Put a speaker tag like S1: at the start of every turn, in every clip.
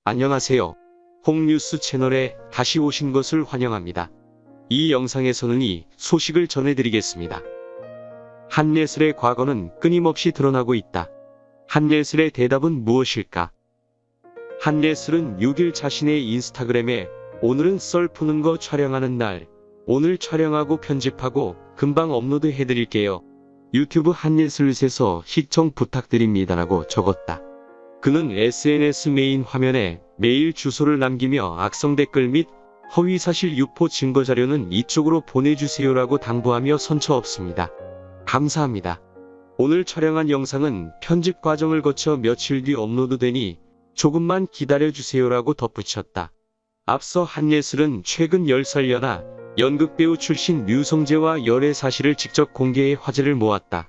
S1: 안녕하세요. 홍뉴스 채널에 다시 오신 것을 환영합니다. 이 영상에서는 이 소식을 전해드리겠습니다. 한예슬의 과거는 끊임없이 드러나고 있다. 한예슬의 대답은 무엇일까? 한예슬은 6일 자신의 인스타그램에 오늘은 썰 푸는 거 촬영하는 날, 오늘 촬영하고 편집하고 금방 업로드 해드릴게요. 유튜브 한예슬에서 시청 부탁드립니다라고 적었다. 그는 SNS 메인 화면에 메일 주소를 남기며 악성 댓글 및 허위사실 유포 증거자료는 이쪽으로 보내주세요라고 당부하며 선처 없습니다. 감사합니다. 오늘 촬영한 영상은 편집 과정을 거쳐 며칠 뒤 업로드되니 조금만 기다려주세요라고 덧붙였다. 앞서 한예슬은 최근 10살 연하 연극배우 출신 류성재와 열애 사실을 직접 공개해 화제를 모았다.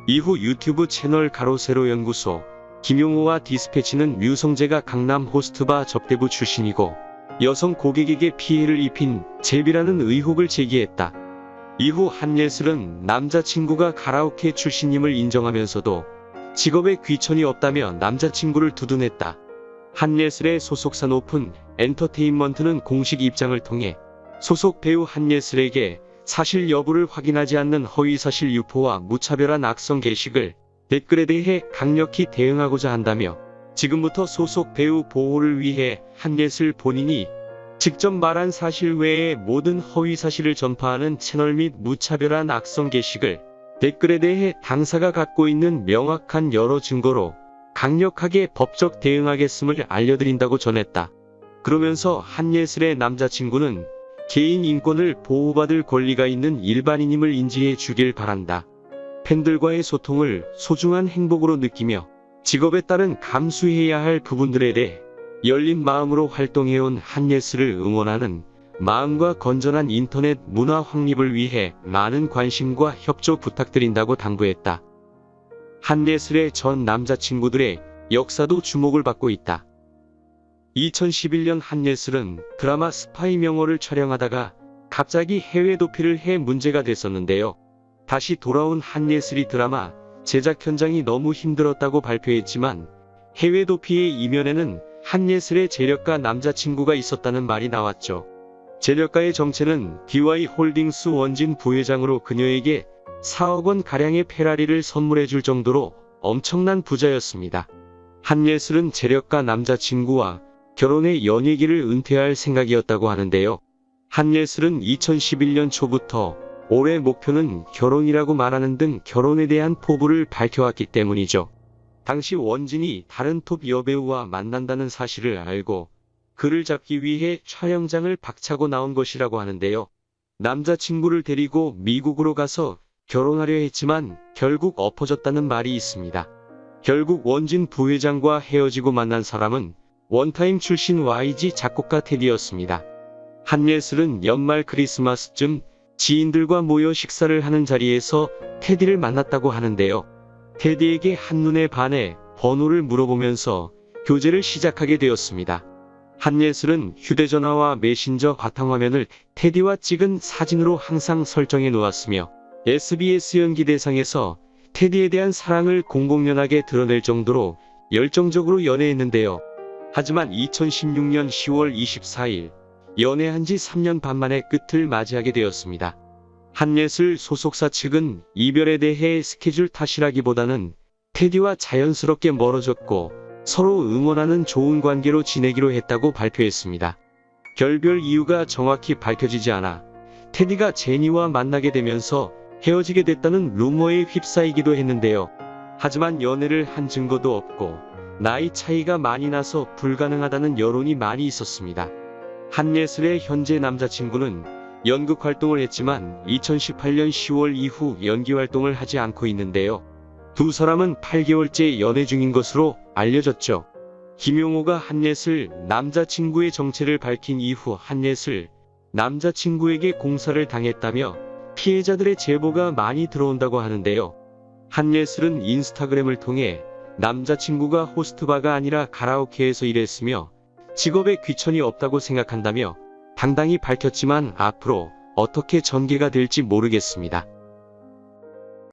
S1: 이후 유튜브 채널 가로세로 연구소 김용호와 디스패치는 류성재가 강남 호스트바 접대부 출신이고 여성 고객에게 피해를 입힌 제비라는 의혹을 제기했다. 이후 한예슬은 남자친구가 가라오케 출신임을 인정하면서도 직업에 귀천이 없다며 남자친구를 두둔했다. 한예슬의 소속사 높은 엔터테인먼트는 공식 입장을 통해 소속 배우 한예슬에게 사실 여부를 확인하지 않는 허위사실 유포와 무차별한 악성 게시글, 댓글에 대해 강력히 대응하고자 한다며 지금부터 소속 배우 보호를 위해 한예슬 본인이 직접 말한 사실 외에 모든 허위사실을 전파하는 채널 및 무차별한 악성 게시글, 댓글에 대해 당사가 갖고 있는 명확한 여러 증거로 강력하게 법적 대응하겠음을 알려드린다고 전했다. 그러면서 한예슬의 남자친구는 개인 인권을 보호받을 권리가 있는 일반인임을 인지해 주길 바란다. 팬들과의 소통을 소중한 행복으로 느끼며 직업에 따른 감수해야 할 부분들에 대해 열린 마음으로 활동해온 한예슬을 응원하는 마음과 건전한 인터넷 문화 확립을 위해 많은 관심과 협조 부탁드린다고 당부했다. 한예슬의 전 남자친구들의 역사도 주목을 받고 있다. 2011년 한예슬은 드라마 스파이 명호를 촬영하다가 갑자기 해외 도피를 해 문제가 됐었는데요. 다시 돌아온 한예슬이 드라마 제작 현장이 너무 힘들었다고 발표했지만 해외 도피의 이면에는 한예슬의 재력가 남자친구가 있었다는 말이 나왔죠. 재력가의 정체는 DY홀딩스 원진 부회장으로 그녀에게 4억 원 가량의 페라리를 선물해 줄 정도로 엄청난 부자였습니다. 한예슬은 재력가 남자친구와 결혼해 연예계를 은퇴할 생각이었다고 하는데요. 한예슬은 2011년 초부터 올해 목표는 결혼이라고 말하는 등 결혼에 대한 포부를 밝혀왔기 때문이죠. 당시 원진이 다른 톱 여배우와 만난다는 사실을 알고 그를 잡기 위해 촬영장을 박차고 나온 것이라고 하는데요. 남자친구를 데리고 미국으로 가서 결혼하려 했지만 결국 엎어졌다는 말이 있습니다. 결국 원진 부회장과 헤어지고 만난 사람은 원타임 출신 YG 작곡가 테디였습니다. 한예슬은 연말 크리스마스쯤 지인들과 모여 식사를 하는 자리에서 테디를 만났다고 하는데요. 테디에게 한눈에 반해 번호를 물어보면서 교제를 시작하게 되었습니다. 한예슬은 휴대전화와 메신저 바탕화면을 테디와 찍은 사진으로 항상 설정해 놓았으며 SBS 연기대상에서 테디에 대한 사랑을 공공연하게 드러낼 정도로 열정적으로 연애했는데요. 하지만 2016년 10월 24일 연애한 지 3년 반 만에 끝을 맞이하게 되었습니다. 한예슬 소속사 측은 이별에 대해 스케줄 탓이라기보다는 테디와 자연스럽게 멀어졌고 서로 응원하는 좋은 관계로 지내기로 했다고 발표했습니다. 결별 이유가 정확히 밝혀지지 않아 테디가 제니와 만나게 되면서 헤어지게 됐다는 루머에 휩싸이기도 했는데요. 하지만 연애를 한 증거도 없고 나이 차이가 많이 나서 불가능하다는 여론이 많이 있었습니다. 한예슬의 현재 남자친구는 연극 활동을 했지만 2018년 10월 이후 연기 활동을 하지 않고 있는데요. 두 사람은 8개월째 연애 중인 것으로 알려졌죠. 김용호가 한예슬 남자친구의 정체를 밝힌 이후 한예슬 남자친구에게 공사를 당했다며 피해자들의 제보가 많이 들어온다고 하는데요. 한예슬은 인스타그램을 통해 남자친구가 호스트바가 아니라 가라오케에서 일했으며 직업에 귀천이 없다고 생각한다며 당당히 밝혔지만 앞으로 어떻게 전개가 될지 모르겠습니다.